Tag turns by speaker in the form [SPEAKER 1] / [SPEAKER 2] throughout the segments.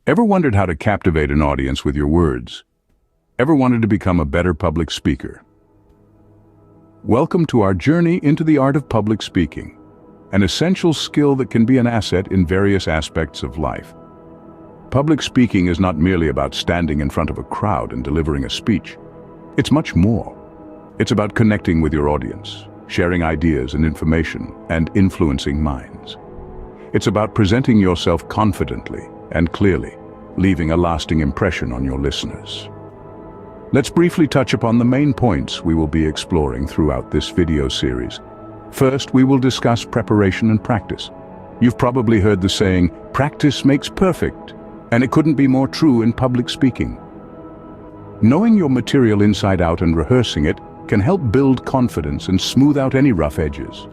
[SPEAKER 1] Ever wondered how to captivate an audience with your words? Ever wanted to become a better public speaker? Welcome to our journey into the art of public speaking, an essential skill that can be an asset in various aspects of life. Public speaking is not merely about standing in front of a crowd and delivering a speech. It's much more. It's about connecting with your audience, sharing ideas and information, and influencing minds. It's about presenting yourself confidently and clearly, leaving a lasting impression on your listeners. Let's briefly touch upon the main points we will be exploring throughout this video series. First, we will discuss preparation and practice. You've probably heard the saying, "Practice makes perfect," and it couldn't be more true in public speaking. Knowing your material inside out and rehearsing it can help build confidence and smooth out any rough edges.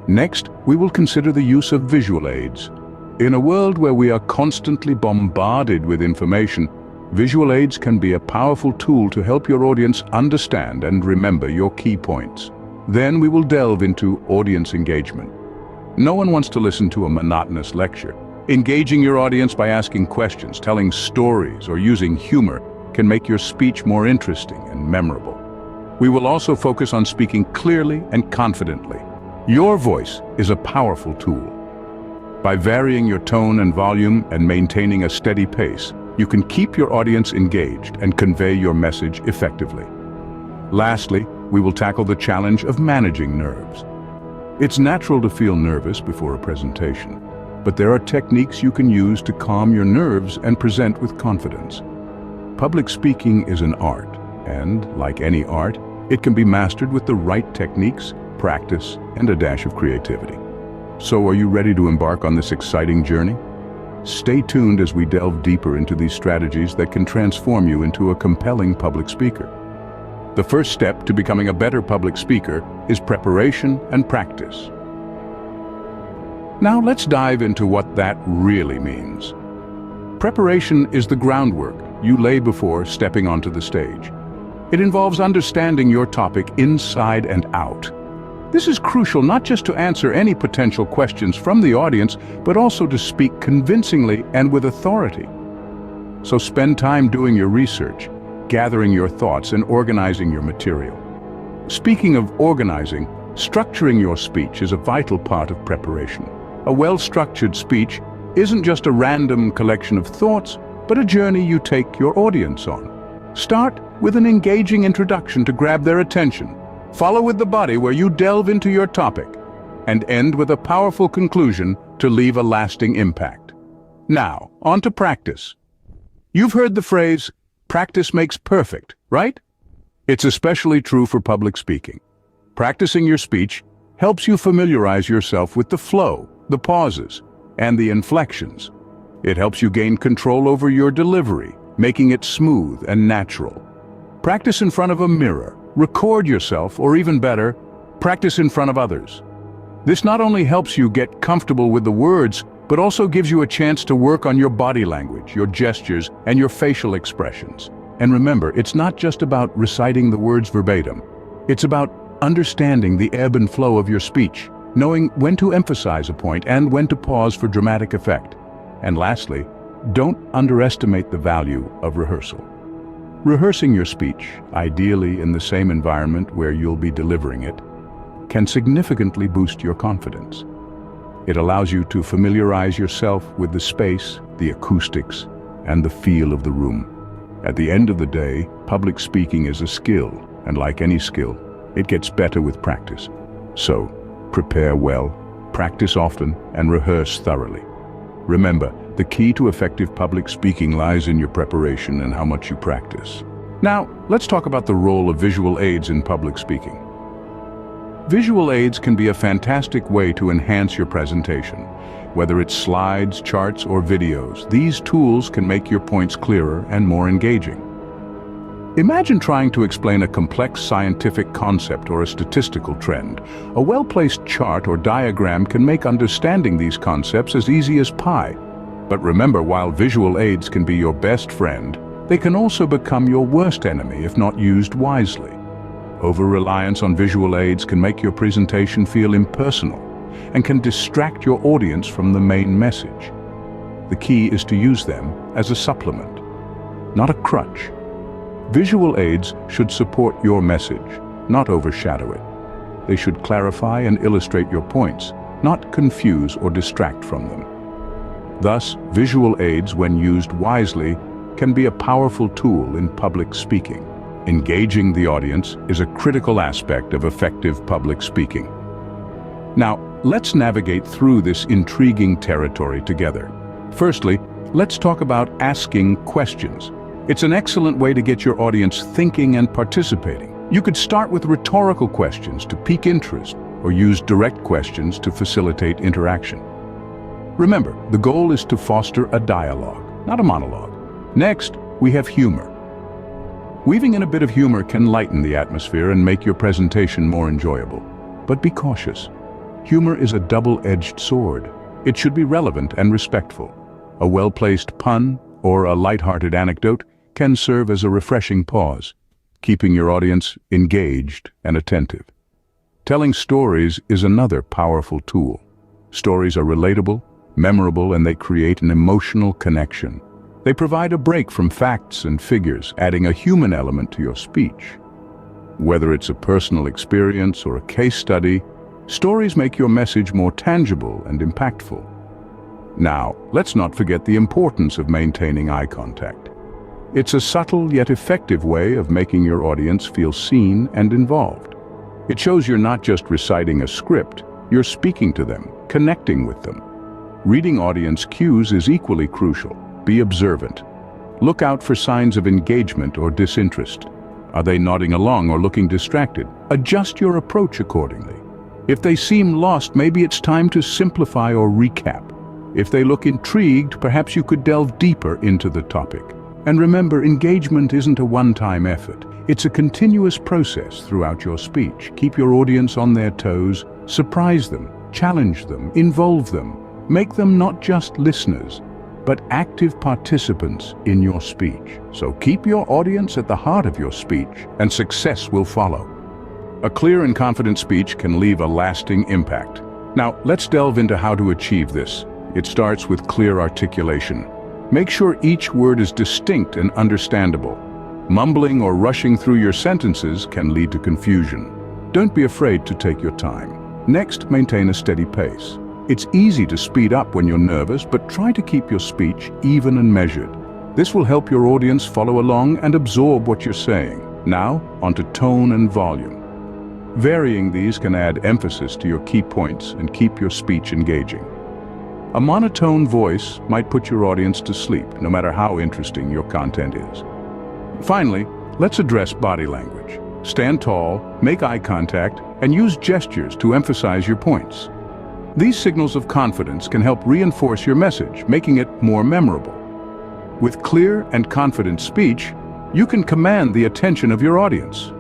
[SPEAKER 1] Next, we will consider the use of visual aids. In a world where we are constantly bombarded with information, visual aids can be a powerful tool to help your audience understand and remember your key points. Then we will delve into audience engagement. No one wants to listen to a monotonous lecture. Engaging your audience by asking questions, telling stories, or using humor can make your speech more interesting and memorable. We will also focus on speaking clearly and confidently. Your voice is a powerful tool. By varying your tone and volume and maintaining a steady pace, you can keep your audience engaged and convey your message effectively. Lastly, we will tackle the challenge of managing nerves. It's natural to feel nervous before a presentation, but there are techniques you can use to calm your nerves and present with confidence. Public speaking is an art, and like any art, it can be mastered with the right techniques, practice, and a dash of creativity. So are you ready to embark on this exciting journey? Stay tuned as we delve deeper into these strategies that can transform you into a compelling public speaker. The first step to becoming a better public speaker is preparation and practice. Now let's dive into what that really means. Preparation is the groundwork you lay before stepping onto the stage. It involves understanding your topic inside and out. This is crucial not just to answer any potential questions from the audience, but also to speak convincingly and with authority. So spend time doing your research, gathering your thoughts, and organizing your material. Speaking of organizing, structuring your speech is a vital part of preparation. A well-structured speech isn't just a random collection of thoughts, but a journey you take your audience on. Start with an engaging introduction to grab their attention. Follow with the body where you delve into your topic, and end with a powerful conclusion to leave a lasting impact. Now, on to practice. You've heard the phrase, "Practice makes perfect," right? It's especially true for public speaking. Practicing your speech helps you familiarize yourself with the flow, the pauses, and the inflections. It helps you gain control over your delivery, making it smooth and natural. Practice in front of a mirror, record yourself, or even better, practice in front of others. This not only helps you get comfortable with the words, but also gives you a chance to work on your body language, your gestures, and your facial expressions. And remember, it's not just about reciting the words verbatim. It's about understanding the ebb and flow of your speech, knowing when to emphasize a point and when to pause for dramatic effect. And lastly, don't underestimate the value of rehearsal. Rehearsing your speech, ideally in the same environment where you'll be delivering it, can significantly boost your confidence. It allows you to familiarize yourself with the space, the acoustics, and the feel of the room. At the end of the day, public speaking is a skill, and like any skill, it gets better with practice. So, prepare well, practice often, and rehearse thoroughly. Remember, the key to effective public speaking lies in your preparation and how much you practice. Now, let's talk about the role of visual aids in public speaking. Visual aids can be a fantastic way to enhance your presentation. Whether it's slides, charts, or videos, these tools can make your points clearer and more engaging. Imagine trying to explain a complex scientific concept or a statistical trend. A well-placed chart or diagram can make understanding these concepts as easy as pie. But remember, while visual aids can be your best friend, they can also become your worst enemy if not used wisely. Over-reliance on visual aids can make your presentation feel impersonal and can distract your audience from the main message. The key is to use them as a supplement, not a crutch. Visual aids should support your message, not overshadow it. They should clarify and illustrate your points, not confuse or distract from them. Thus, visual aids, when used wisely, can be a powerful tool in public speaking. Engaging the audience is a critical aspect of effective public speaking. Now, let's navigate through this intriguing territory together. Firstly, let's talk about asking questions. It's an excellent way to get your audience thinking and participating. You could start with rhetorical questions to pique interest, or use direct questions to facilitate interaction. Remember, the goal is to foster a dialogue, not a monologue. Next, we have humor. Weaving in a bit of humor can lighten the atmosphere and make your presentation more enjoyable. But be cautious. Humor is a double-edged sword. It should be relevant and respectful. A well-placed pun or a light-hearted anecdote can serve as a refreshing pause, keeping your audience engaged and attentive. Telling stories is another powerful tool. Stories are relatable, memorable, and they create an emotional connection. They provide a break from facts and figures, adding a human element to your speech. Whether it's a personal experience or a case study, stories make your message more tangible and impactful. Now, let's not forget the importance of maintaining eye contact. It's a subtle yet effective way of making your audience feel seen and involved. It shows you're not just reciting a script, you're speaking to them, connecting with them. Reading audience cues is equally crucial. Be observant. Look out for signs of engagement or disinterest. Are they nodding along or looking distracted? Adjust your approach accordingly. If they seem lost, maybe it's time to simplify or recap. If they look intrigued, perhaps you could delve deeper into the topic. And remember, engagement isn't a one-time effort. It's a continuous process throughout your speech. Keep your audience on their toes, surprise them, challenge them, involve them. Make them not just listeners, but active participants in your speech. So keep your audience at the heart of your speech, and success will follow. A clear and confident speech can leave a lasting impact. Now, let's delve into how to achieve this. It starts with clear articulation. Make sure each word is distinct and understandable. Mumbling or rushing through your sentences can lead to confusion. Don't be afraid to take your time. Next, maintain a steady pace. It's easy to speed up when you're nervous, but try to keep your speech even and measured. This will help your audience follow along and absorb what you're saying. Now, onto tone and volume. Varying these can add emphasis to your key points and keep your speech engaging. A monotone voice might put your audience to sleep, no matter how interesting your content is. Finally, let's address body language. Stand tall, make eye contact, and use gestures to emphasize your points. These signals of confidence can help reinforce your message, making it more memorable. With clear and confident speech, you can command the attention of your audience.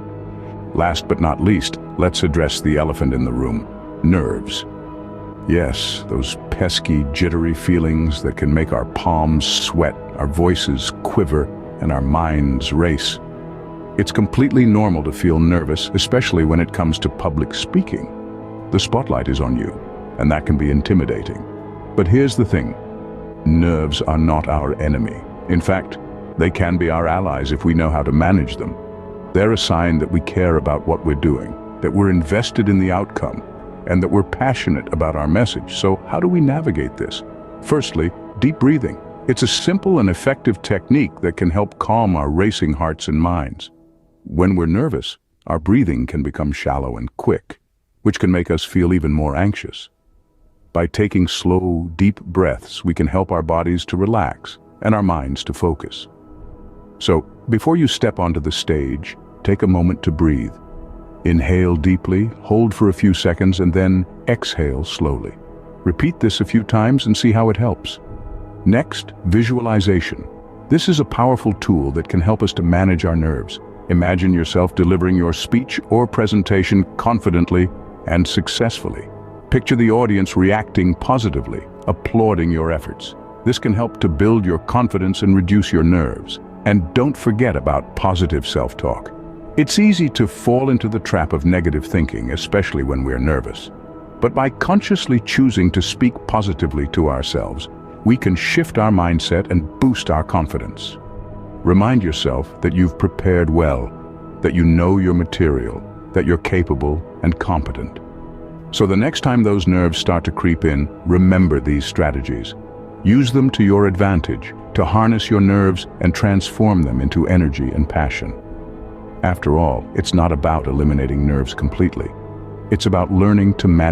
[SPEAKER 1] Last but not least, let's address the elephant in the room: nerves. Yes, those pesky, jittery feelings that can make our palms sweat, our voices quiver, and our minds race. It's completely normal to feel nervous, especially when it comes to public speaking. The spotlight is on you, and that can be intimidating. But here's the thing: nerves are not our enemy. In fact, they can be our allies if we know how to manage them. They're a sign that we care about what we're doing, that we're invested in the outcome, and that we're passionate about our message. So how do we navigate this? Firstly, deep breathing. It's a simple and effective technique that can help calm our racing hearts and minds. When we're nervous, our breathing can become shallow and quick, which can make us feel even more anxious. By taking slow, deep breaths, we can help our bodies to relax and our minds to focus. So, before you step onto the stage, take a moment to breathe. Inhale deeply, hold for a few seconds, and then exhale slowly. Repeat this a few times and see how it helps. Next, visualization. This is a powerful tool that can help us to manage our nerves. Imagine yourself delivering your speech or presentation confidently and successfully. Picture the audience reacting positively, applauding your efforts. This can help to build your confidence and reduce your nerves. And don't forget about positive self-talk. It's easy to fall into the trap of negative thinking, especially when we're nervous. But by consciously choosing to speak positively to ourselves, we can shift our mindset and boost our confidence. Remind yourself that you've prepared well, that you know your material, that you're capable and competent. So the next time those nerves start to creep in, remember these strategies. Use them to your advantage, to harness your nerves and transform them into energy and passion. After all, it's not about eliminating nerves completely. It's about learning to manage